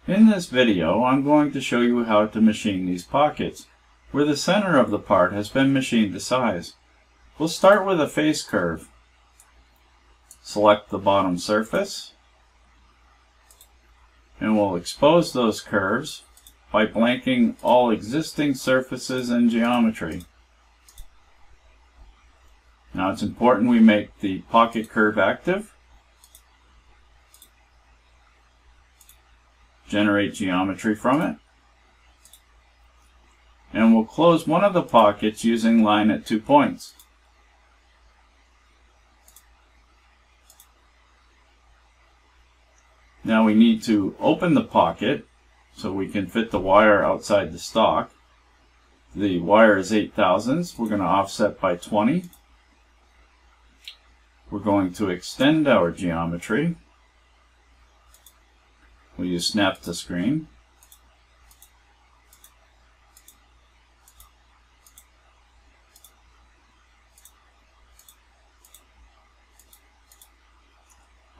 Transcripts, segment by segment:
In this video, I'm going to show you how to machine these pockets, where the center of the part has been machined to size. We'll start with a face curve. Select the bottom surface, and we'll expose those curves by blanking all existing surfaces and geometry. Now it's important we make the pocket curve active. Generate geometry from it. And we'll close one of the pockets using line at 2 points. Now we need to open the pocket so we can fit the wire outside the stock. The wire is 8 thousandths. We're going to offset by 20. We're going to extend our geometry. We'll use snap to screen.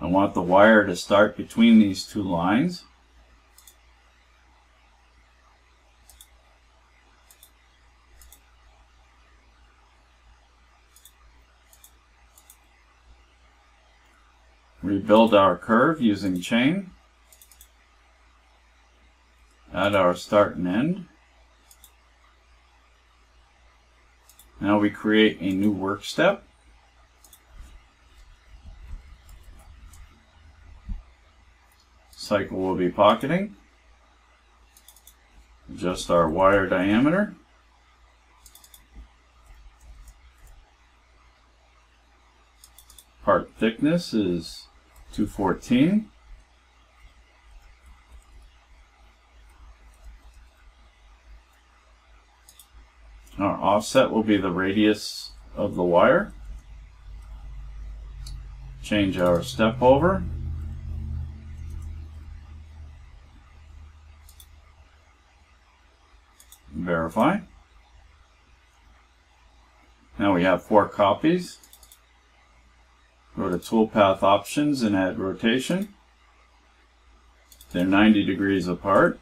I want the wire to start between these two lines. Rebuild our curve using chain. Add our start and end. Now we create a new work step. Cycle will be pocketing. Adjust our wire diameter. Part thickness is 214. Our offset will be the radius of the wire. Change our step over. Verify. Now we have 4 copies. Go to Toolpath Options and add Rotation. They're 90 degrees apart.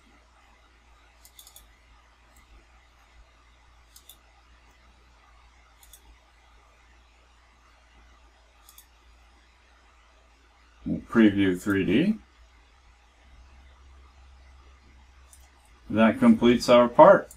We'll preview 3D. That completes our part.